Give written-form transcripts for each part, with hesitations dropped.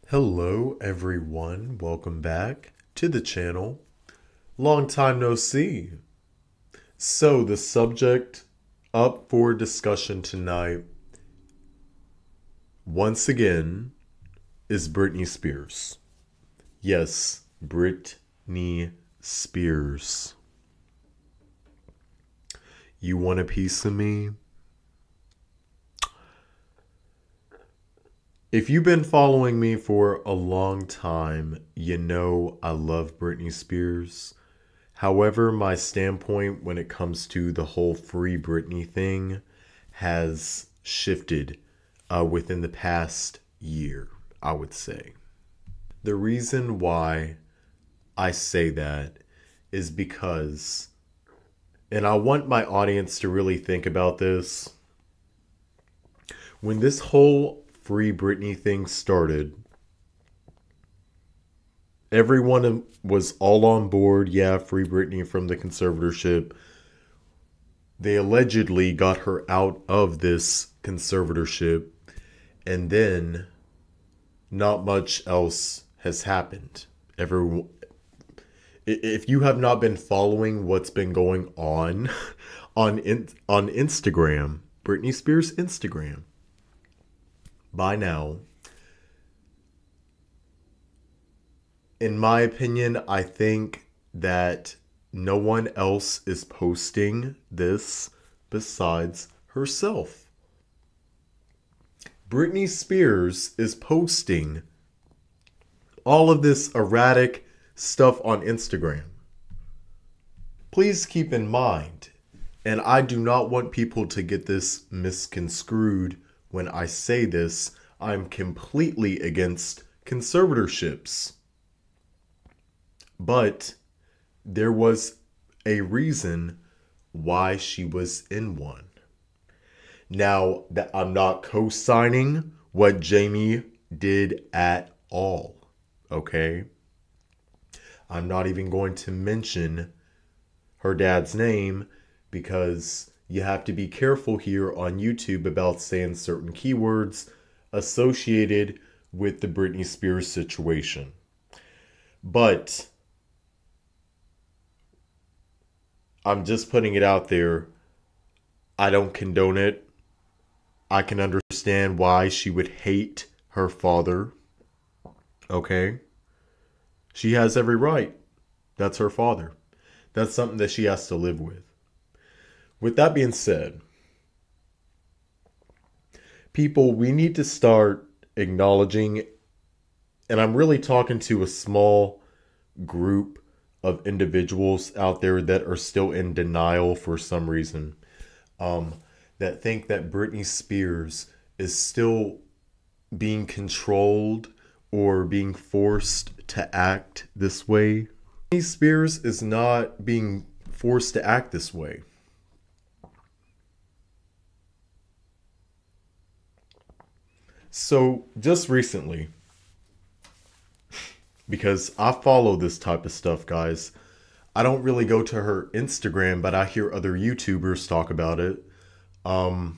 Hello everyone, welcome back to the channel. Long time no see. So the subject up for discussion tonight, once again, is Britney Spears. Yes, Britney Spears. You want a piece of me? If you've been following me for a long time, you know I love Britney Spears. However, my standpoint when it comes to the whole Free Britney thing has shifted within the past year, I would say. The reason why I say that is because, and I want my audience to really think about this, when this whole Free Britney thing started, everyone was all on board. Yeah, Free Britney from the conservatorship. They allegedly got her out of this conservatorship, and then not much else has happened. If you have not been following what's been going on Instagram, Britney Spears Instagram, by now, in my opinion, I think that no one else is posting this besides herself. Britney Spears is posting all of this erratic stuff on Instagram. Please keep in mind, and I do not want people to get this misconstrued when I say this, I'm completely against conservatorships. But there was a reason why she was in one. Now, that I'm not co-signing what Jamie did at all, okay? I'm not even going to mention her dad's name because you have to be careful here on YouTube about saying certain keywords associated with the Britney Spears situation. But I'm just putting it out there. I don't condone it. I can understand why she would hate her father. Okay? She has every right. That's her father. That's something that she has to live with. With that being said, people, we need to start acknowledging, and I'm really talking to a small group of individuals out there that are still in denial for some reason, that think that Britney Spears is still being controlled or being forced to act this way. Britney Spears is not being forced to act this way. So just recently, because I follow this type of stuff, guys, I don't really go to her Instagram, but I hear other YouTubers talk about it. And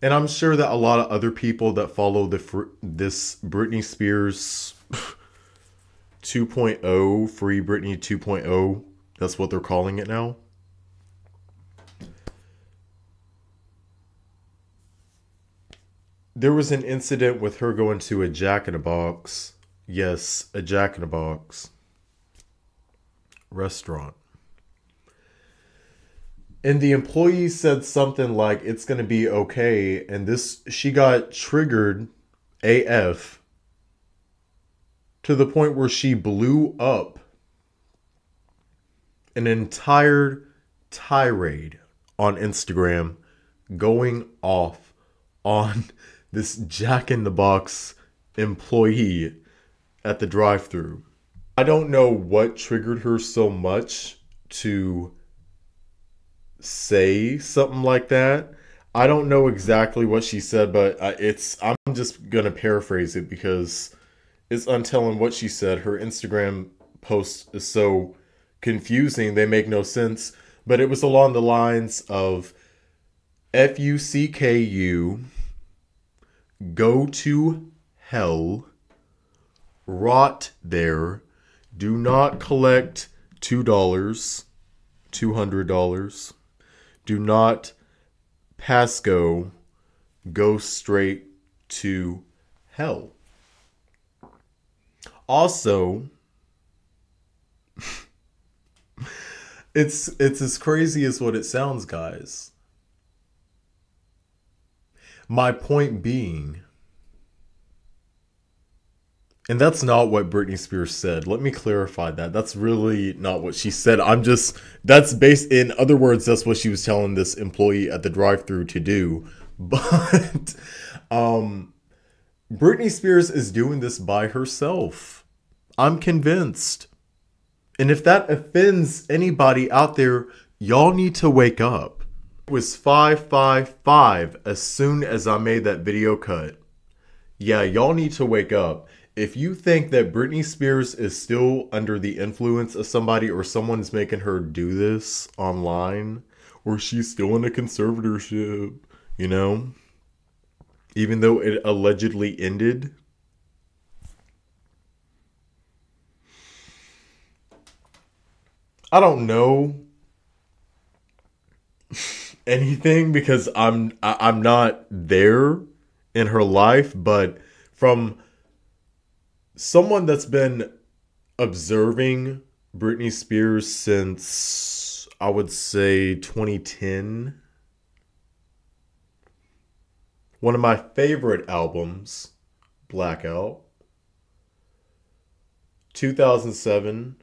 I'm sure that a lot of other people that follow this Britney Spears 2.0, Free Britney 2.0, that's what they're calling it now. There was an incident with her going to a Jack in a Box. Yes, a Jack in a Box restaurant. And the employee said something like, it's going to be okay. And she got triggered AF to the point where she blew up an entire tirade on Instagram going off on this Jack in the Box employee at the drive-thru. I don't know what triggered her so much to say something like that. I don't know exactly what she said, but I'm just gonna paraphrase it because it's untelling what she said. Her Instagram post is so confusing, they make no sense. But it was along the lines of FUCKU go to hell, rot there, do not collect $2, $200, do not pass go straight to hell. Also, it's as crazy as what it sounds, guys. My point being, and that's not what Britney Spears said. Let me clarify that. That's really not what she said. That's based, in other words, that's what she was telling this employee at the drive-thru to do. But Britney Spears is doing this by herself. I'm convinced. And if that offends anybody out there, y'all need to wake up. It was 555 as soon as I made that video cut. Yeah, y'all need to wake up. If you think that Britney Spears is still under the influence of somebody, or someone's making her do this online, or she's still in a conservatorship, you know, even though it allegedly ended, I don't know anything because I'm not there in her life, but from someone that's been observing Britney Spears since, I would say, 2010, one of my favorite albums, Blackout, 2007.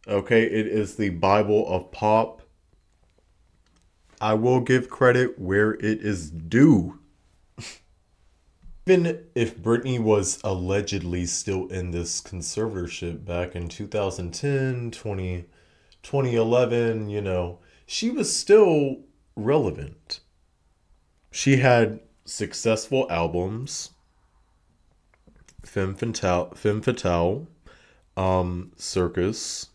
Okay, it is the Bible of pop. I will give credit where it is due. Even if Britney was allegedly still in this conservatorship back in 2010, 2011, you know, she was still relevant. She had successful albums. Femme Fatale, Circus,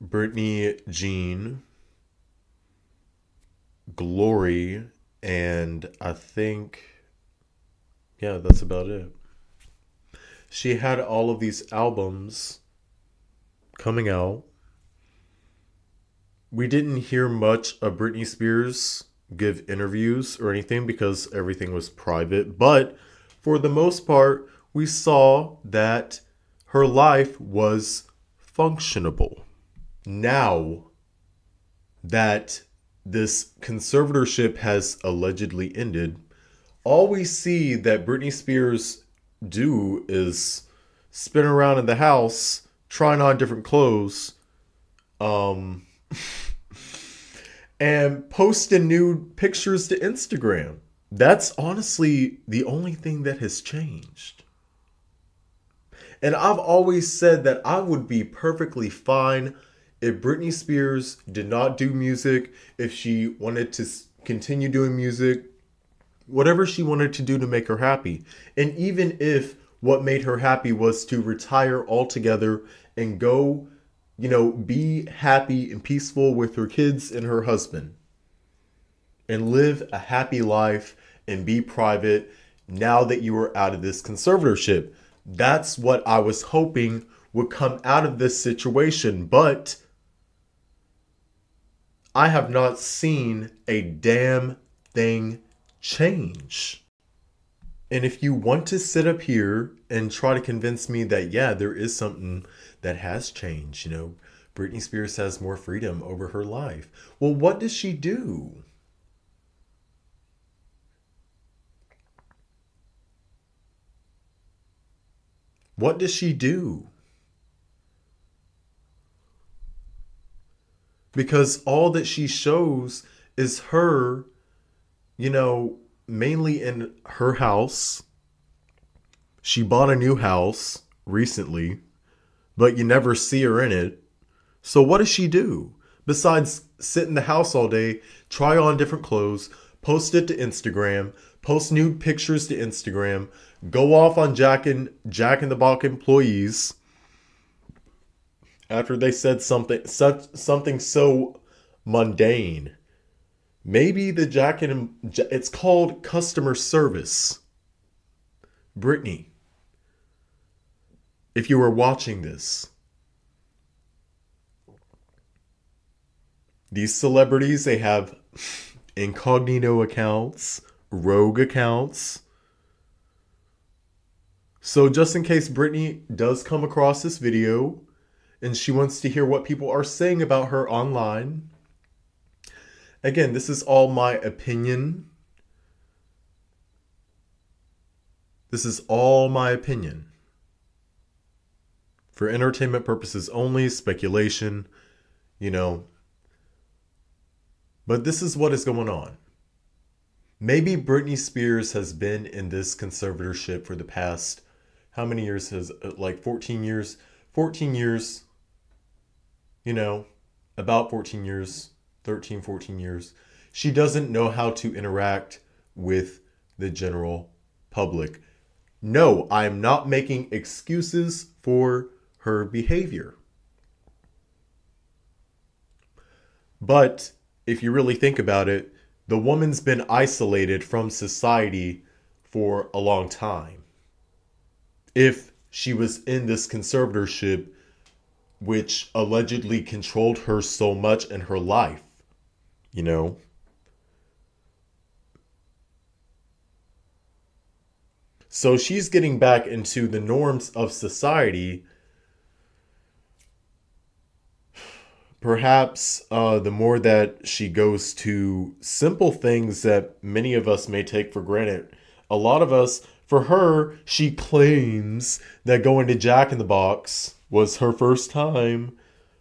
Britney Jean, Glory, and I think, yeah, that's about it. She had all of these albums coming out. We didn't hear much of Britney Spears give interviews or anything because everything was private, but for the most part, we saw that her life was functionable. Now that this conservatorship has allegedly ended, all we see that Britney Spears do is spin around in the house, trying on different clothes, and posting nude pictures to Instagram. That's honestly the only thing that has changed. And I've always said that I would be perfectly fine if Britney Spears did not do music, if she wanted to continue doing music, whatever she wanted to do to make her happy. And even if what made her happy was to retire altogether and go, you know, be happy and peaceful with her kids and her husband and live a happy life and be private now that you are out of this conservatorship. That's what I was hoping would come out of this situation, but I have not seen a damn thing change. And if you want to sit up here and try to convince me that, yeah, there is something that has changed, you know, Britney Spears has more freedom over her life. Well, what does she do? What does she do? Because all that she shows is her, you know, mainly in her house. She bought a new house recently, but you never see her in it. So what does she do? Besides sit in the house all day, try on different clothes, post it to Instagram, post nude pictures to Instagram, go off on Jack in the Box employees after they said something so mundane. Maybe the jacket, it's called customer service. Britney, if you were watching this, these celebrities, they have incognito accounts, rogue accounts. So just in case Britney does come across this video and she wants to hear what people are saying about her online, again, this is all my opinion. This is all my opinion. For entertainment purposes only, speculation, But this is what is going on. Maybe Britney Spears has been in this conservatorship for the past, how many years has, 14 years? 14 years, about 14 years, 13, 14 years. She doesn't know how to interact with the general public. No, I am not making excuses for her behavior. But if you really think about it, the woman's been isolated from society for a long time. If she was in this conservatorship, which allegedly controlled her so much in her life, So she's getting back into the norms of society. Perhaps the more that she goes to simple things that many of us may take for granted. A lot of us, for her, she claims that going to Jack in the Box was her first time,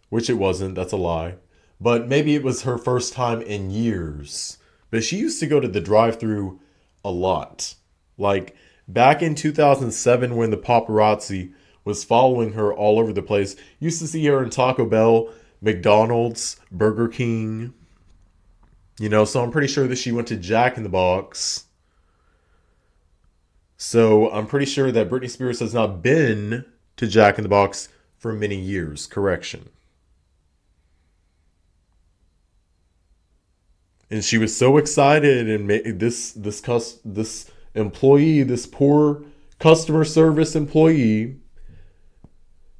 which it wasn't, that's a lie. But maybe it was her first time in years. But she used to go to the drive-thru a lot. Like back in 2007 when the paparazzi was following her all over the place, used to see her in Taco Bell, McDonald's, Burger King, so I'm pretty sure that she went to Jack in the Box. So I'm pretty sure that Britney Spears has not been to Jack in the Box for many years. Correction. And she was so excited, and this employee, this poor customer service employee,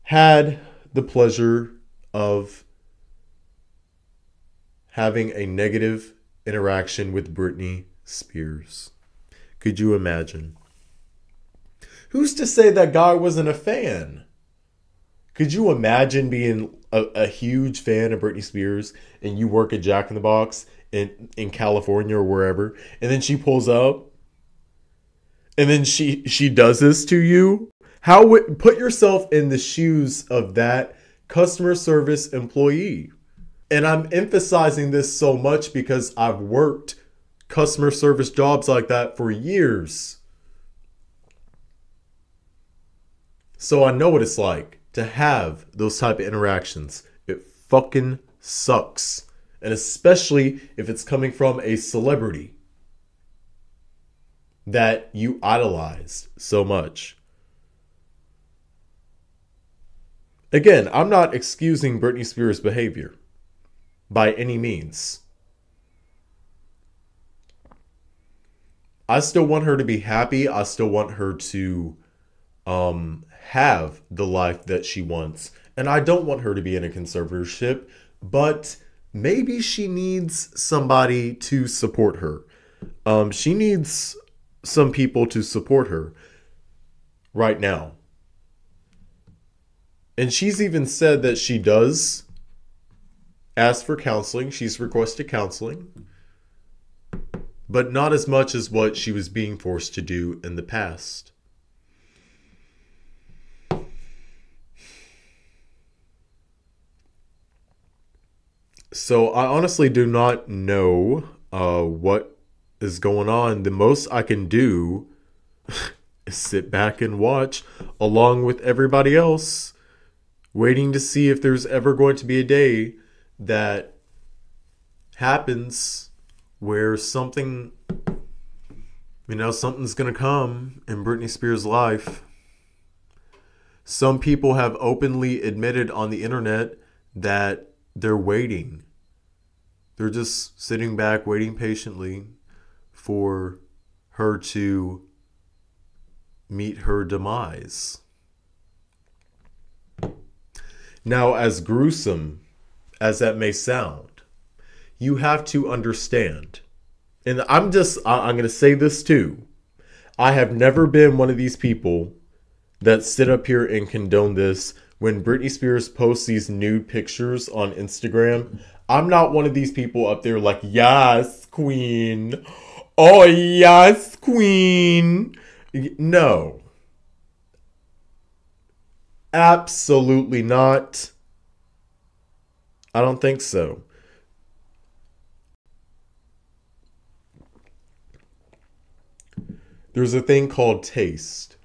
had the pleasure of having a negative interaction with Britney Spears. Could you imagine? Who's to say that guy wasn't a fan? Could you imagine being a huge fan of Britney Spears and you work at Jack in the Box in California or wherever, and then she pulls up and then she does this to you? Put yourself in the shoes of that customer service employee. And I'm emphasizing this so much because I've worked customer service jobs like that for years. So I know what it's like to have those type of interactions. It fucking sucks. And especially if it's coming from a celebrity that you idolize so much. Again, I'm not excusing Britney Spears' behavior by any means. I still want her to be happy. I still want her to have the life that she wants. And I don't want her to be in a conservatorship, but maybe she needs somebody to support her. She needs some people to support her right now. And she's even said that she does ask for counseling. She's requested counseling, but not as much as what she was being forced to do in the past. So I honestly do not know what is going on. The most I can do is sit back and watch along with everybody else, waiting to see if there's ever going to be a day that happens where something's going to come in Britney Spears' life. Some people have openly admitted on the internet that they're waiting They're just sitting back, waiting patiently for her to meet her demise. Now, as gruesome as that may sound, you have to understand, and I'm going to say this too. I have never been one of these people that sit up here and condone this. When Britney Spears posts these nude pictures on Instagram, I'm not one of these people up there like, yes, queen. Oh, yes, queen. No. Absolutely not. I don't think so. There's a thing called taste.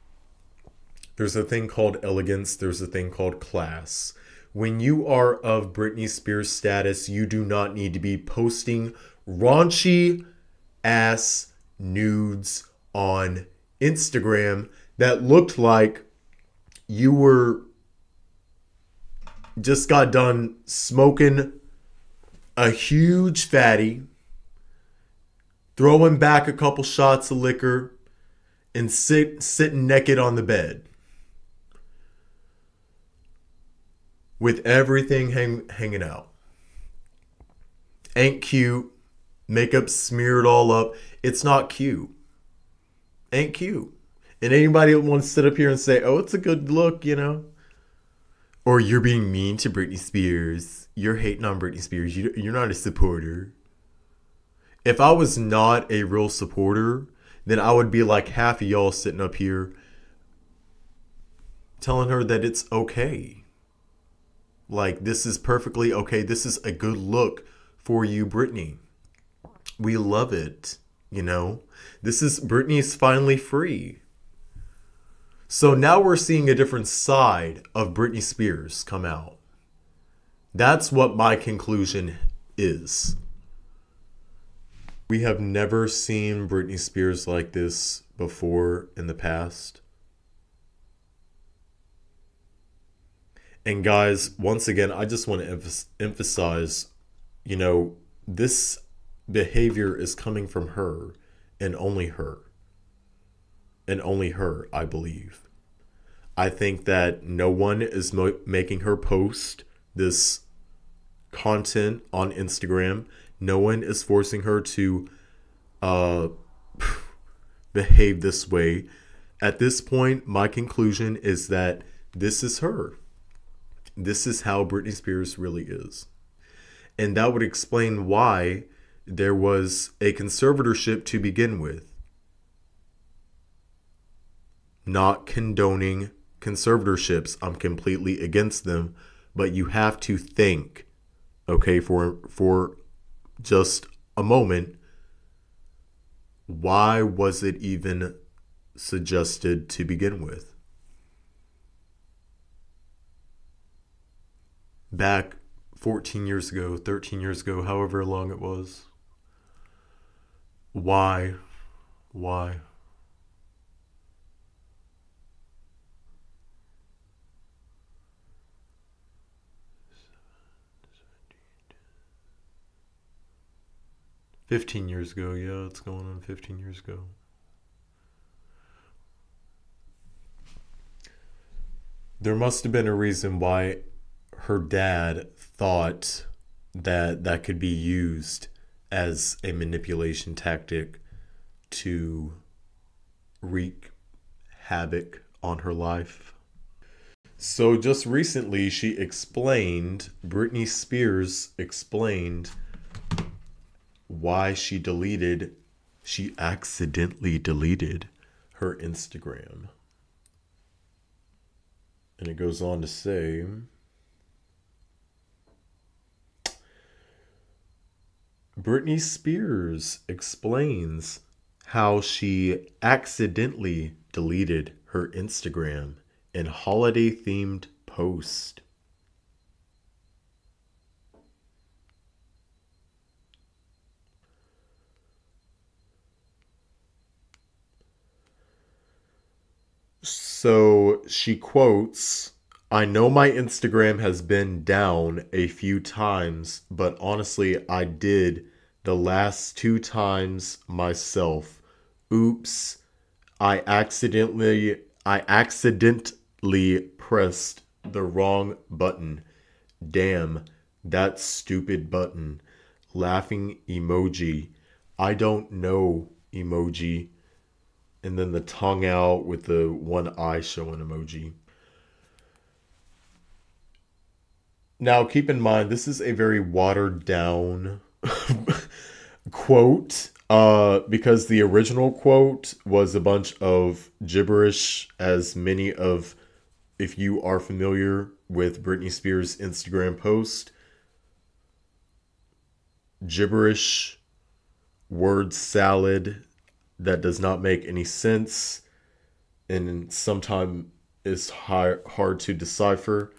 There's a thing called elegance. There's a thing called class. When you are of Britney Spears status, you do not need to be posting raunchy ass nudes on Instagram that looked like you were just got done smoking a huge fatty, throwing back a couple shots of liquor, and sitting naked on the bed with everything hanging out. Ain't cute. Makeup smeared all up. It's not cute. Ain't cute. And anybody that wants to sit up here and say, oh, it's a good look, you know, or you're being mean to Britney Spears, you're hating on Britney Spears, you're not a supporter. If I was not a real supporter, then I would be like half of y'all sitting up here telling her that it's okay. Like, this is perfectly okay. This is a good look for you, Britney. We love it, you know. This is, Britney's finally free. So now we're seeing a different side of Britney Spears come out. That's what my conclusion is. We have never seen Britney Spears like this before in the past. And guys, once again, I just want to emphasize, you know, this behavior is coming from her and only her. And only her, I believe. I think that no one is making her post this content on Instagram. No one is forcing her to behave this way. At this point, my conclusion is that this is her. This is how Britney Spears really is. And that would explain why there was a conservatorship to begin with. Not condoning conservatorships. I'm completely against them. But you have to think, okay, for just a moment, why was it even suggested to begin with? Back 14 years ago, 13 years ago, however long it was. Why? Why? $15 years ago, yeah, it's going on 15 years ago. There must have been a reason why her dad thought that that could be used as a manipulation tactic to wreak havoc on her life. So just recently Britney Spears explained why she accidentally deleted her Instagram. And it goes on to say, Britney Spears explains how she accidentally deleted her Instagram in holiday-themed post. So she quotes I know my Instagram has been down a few times, but honestly, I did the last 2 times myself. Oops, I accidentally pressed the wrong button. Damn, that stupid button. Laughing emoji. I don't know emoji. And then the tongue out with the one eye showing emoji. Now, keep in mind, this is a very watered down quote, because the original quote was a bunch of gibberish, as many of, if you are familiar with Britney Spears' Instagram post, gibberish, word salad that does not make any sense and sometimes is hard to decipher,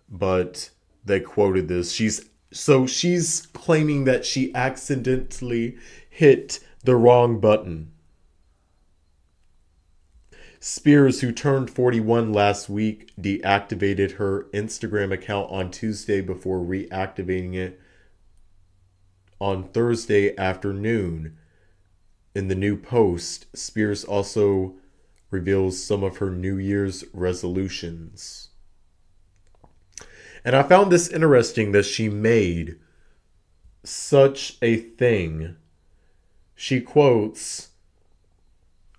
but they quoted this. She's claiming that she accidentally hit the wrong button. Spears, who turned 41 last week, deactivated her Instagram account on Tuesday before reactivating it on Thursday afternoon. In the new post, Spears also reveals some of her New Year's resolutions. And I found this interesting that she made such a thing. She quotes,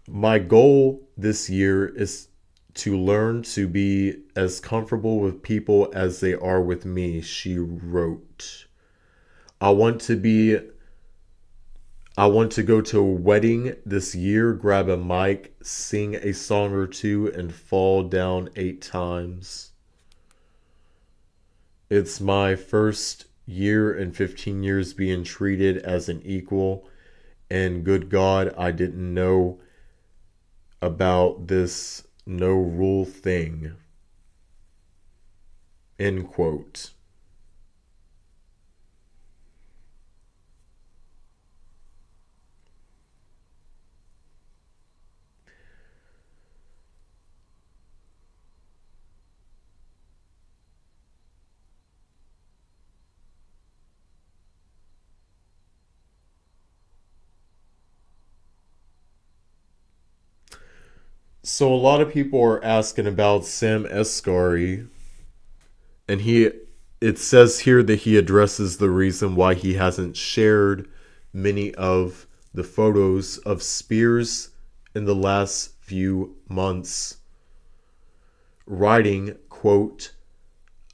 "My goal this year is to learn to be as comfortable with people as they are with me," she wrote. I want to go to a wedding this year, grab a mic, sing a song or two, and fall down 8 times. It's my first year in 15 years being treated as an equal, and good God, I didn't know about this no rule thing. End quote. So a lot of people are asking about Sam Asghari, and it says here that he addresses the reason why he hasn't shared many of the photos of Spears in the last few months, writing, quote,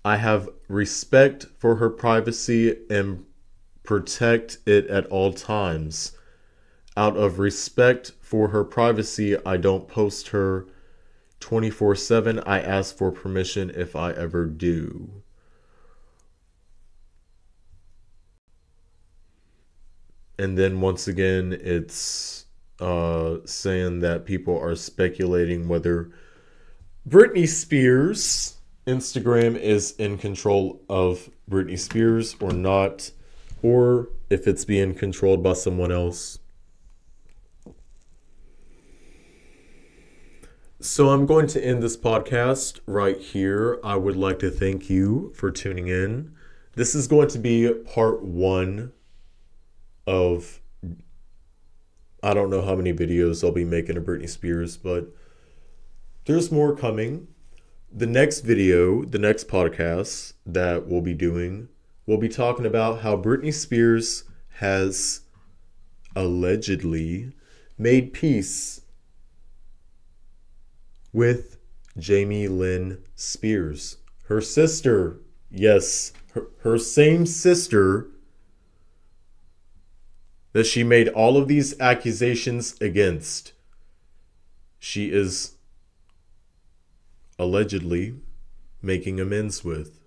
"I have respect for her privacy and protect it at all times. Out of respect for her privacy, I don't post her 24/7. I ask for permission if I ever do." And then once again, it's saying that people are speculating whether Britney Spears' Instagram is in control of Britney Spears or not, or if it's being controlled by someone else. So I'm going to end this podcast right here. I would like to thank you for tuning in. This is going to be part 1 of, I don't know how many videos I'll be making of Britney Spears, but there's more coming. The next video, the next podcast that we'll be doing, we'll be talking about how Britney Spears has allegedly made peace with Jamie Lynn Spears, her sister. Yes, her same sister that she made all of these accusations against. She is allegedly making amends with.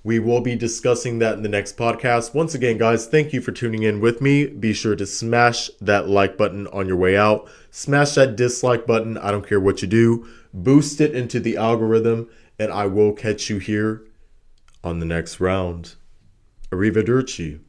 We will be discussing that in the next podcast. Once again, guys, thank you for tuning in with me. Be sure to smash that like button on your way out. Smash that dislike button. I don't care what you do. Boost it into the algorithm, and I will catch you here on the next round. Arrivederci.